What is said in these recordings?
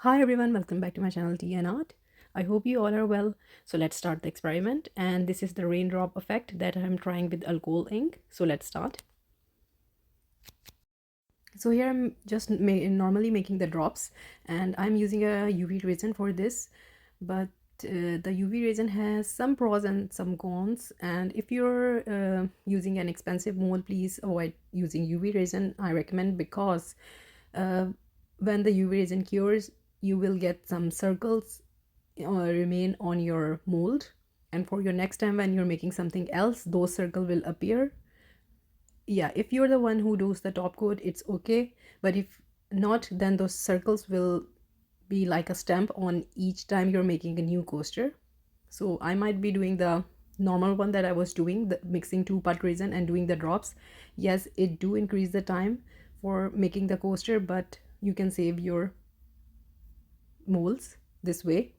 Hi everyone, welcome back to my channel Tea and Art. I hope you all are well. So let's start the experiment, and this is the raindrop effect that I'm trying with alcohol ink. So let's start. So here I'm just normally making the drops, and I'm using a UV resin for this, but the UV resin has some pros and some cons, and if you're using an expensive mold, please avoid using UV resin. I recommend because uh, when the UV resin cures, you will get some circles remain on your mold, and for your next time when you're making something else, those circles will appear. Yeah, if you're the one who does the top coat, it's okay, but if not, then those circles will be like a stamp on each time you're making a new coaster. So I might be doing the normal one that I was doing, the mixing two-part resin and doing the drops. Yes, it do increase the time for making the coaster, but you can save your molds this way.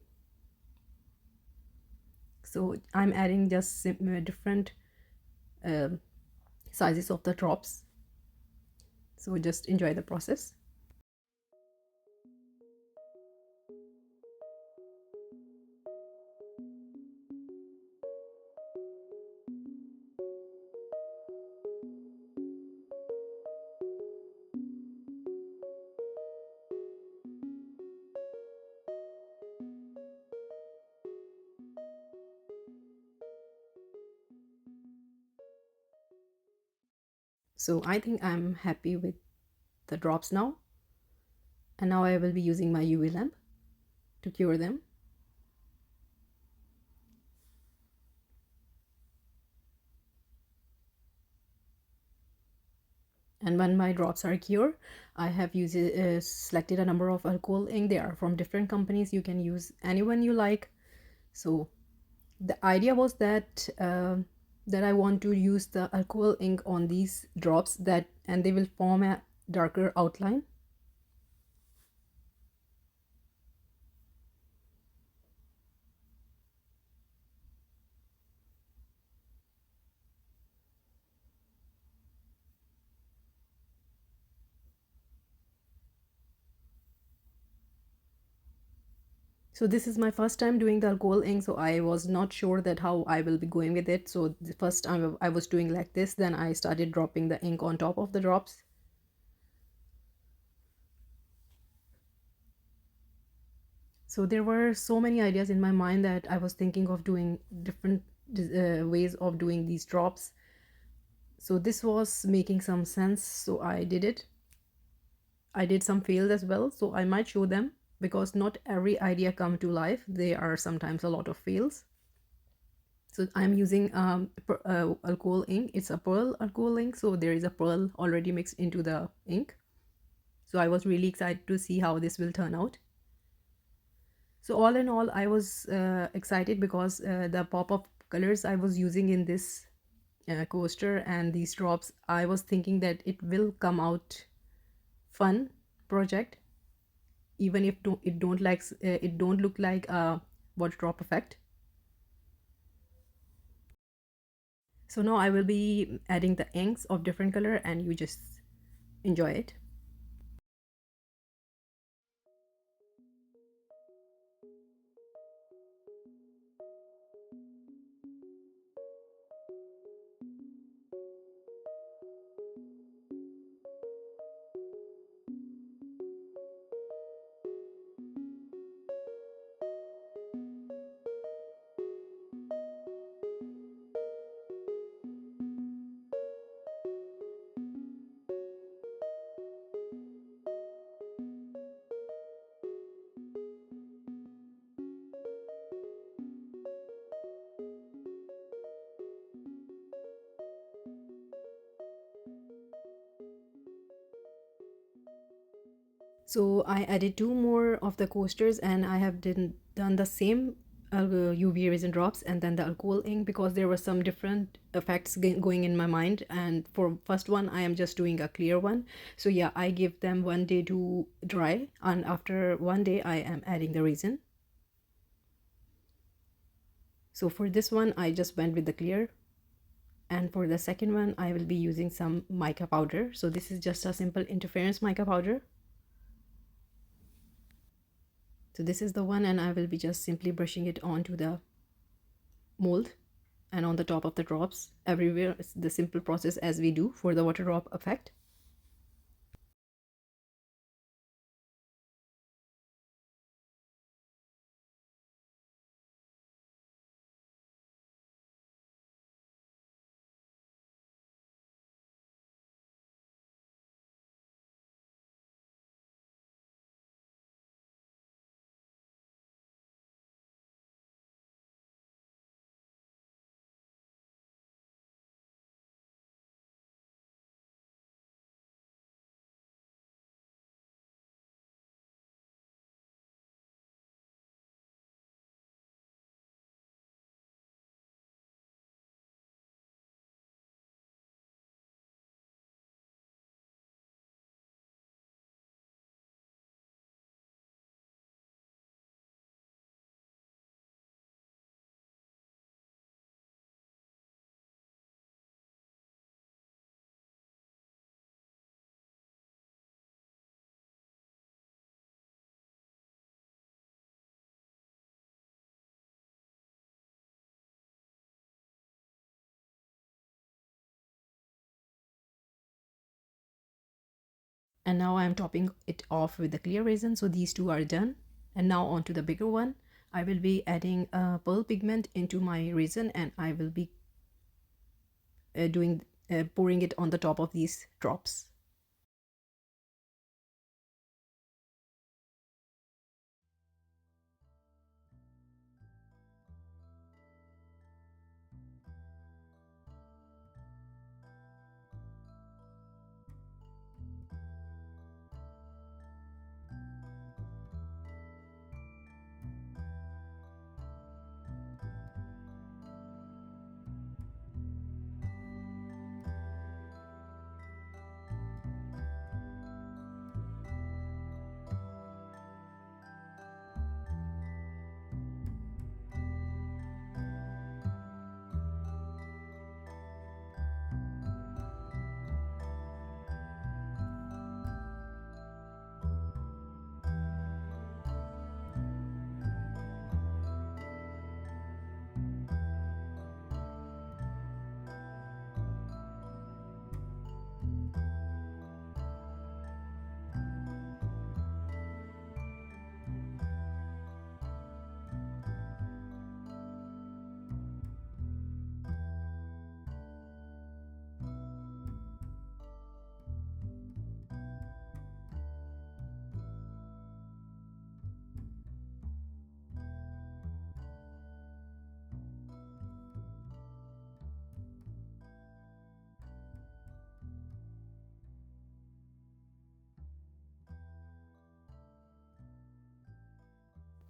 So I'm adding just different uh, sizes of the drops, so just enjoy the process. So I think I'm happy with the drops now, and now I will be using my UV lamp to cure them. And when my drops are cured, I have selected a number of alcohol ink. They are from different companies. You can use anyone you like. So the idea was that that I want to use the alcohol ink on these drops, and they will form a darker outline. So this is my first time doing the alcohol ink, so I was not sure that how I will be going with it. So the first time I was doing like this, then I started dropping the ink on top of the drops. So there were so many ideas in my mind that I was thinking of doing different ways of doing these drops. So this was making some sense, so I did it. I did some fails as well, so I might show them because not every idea come to life. There are sometimes a lot of fails. So I'm using alcohol ink. It's a pearl alcohol ink, so there is a pearl already mixed into the ink. So I was really excited to see how this will turn out. So all in all, I was excited because the pop-up colors I was using in this coaster and these drops, I was thinking that it will come out fun project, even if it don't look like a water drop effect. So now I will be adding the inks of different color, and you just enjoy it. So I added two more of the coasters, and I have done the same UV resin drops and then the alcohol ink, because there were some different effects going in my mind. And for first one, I am just doing a clear one. So yeah, I give them 1 day to dry, and after 1 day I am adding the resin. So for this one, I just went with the clear. And for the second one, I will be using some mica powder. So this is just a simple interference mica powder. So this is the one, and I will be just simply brushing it onto the mold and on the top of the drops everywhere. It's the simple process as we do for the water drop effect. And now I'm topping it off with the clear resin. So these two are done. And now on to the bigger one. I will be adding pearl pigment into my resin, and I will be pouring it on the top of these drops.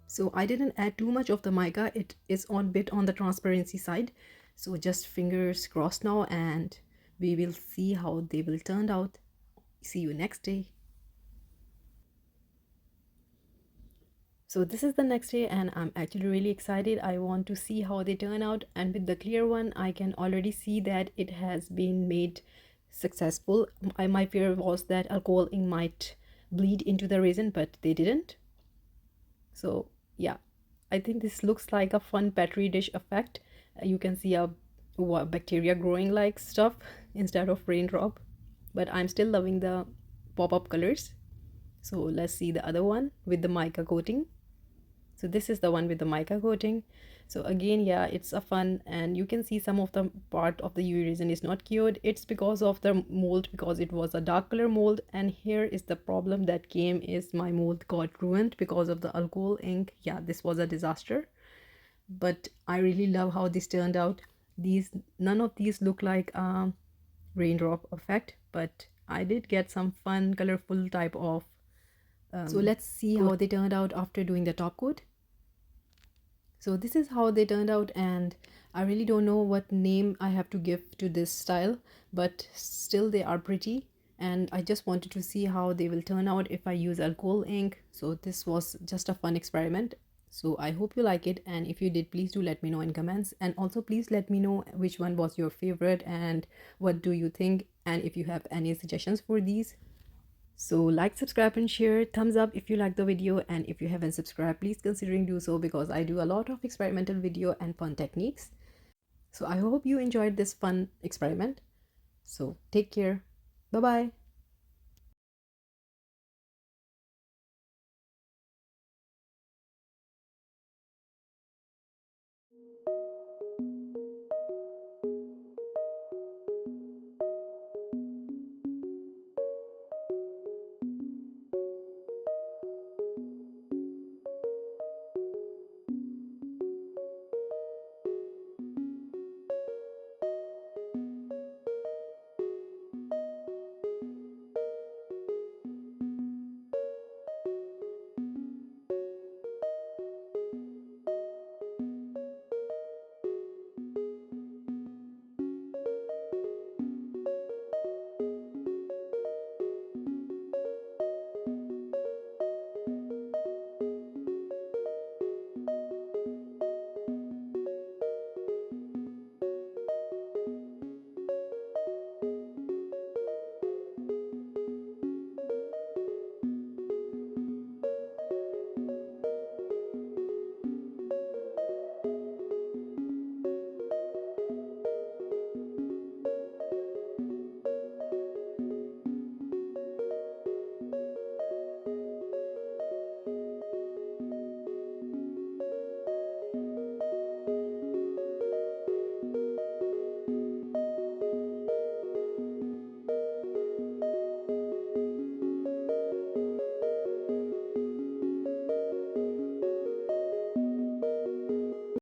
So I didn't add too much of the mica. It is on bit on the transparency side. So just fingers crossed now, and we will see how they will turn out. See you next day. So this is the next day, and I'm actually really excited. I want to see how they turn out, and with the clear one I can already see that it has been made successful. My fear was that alcohol ink might bleed into the resin, but they didn't. So yeah, I think this looks like a fun petri dish effect. You can see a bacteria growing like stuff instead of raindrop, but I'm still loving the pop-up colors. So let's see the other one with the mica coating. So this is the one with the mica coating. So again, yeah, it's a fun, and you can see some of the part of the UV resin is not cured. It's because of the mold, because it was a dark color mold. And here is the problem that came, is my mold got ruined because of the alcohol ink. Yeah, this was a disaster, but I really love how this turned out. These, none of these look like raindrop effect, but I did get some fun colorful type of so let's see how they turned out after doing the top coat. So this is how they turned out, and I really don't know what name I have to give to this style, but still they are pretty, and I just wanted to see how they will turn out if I use alcohol ink. So this was just a fun experiment. So I hope you like it, and if you did, please do let me know in comments, and also please let me know which one was your favorite and what do you think, and if you have any suggestions for these. So like, subscribe and share. Thumbs up if you like the video, and if you haven't subscribed, please considering do so, because I do a lot of experimental video and fun techniques. So I hope you enjoyed this fun experiment. So take care. Bye bye.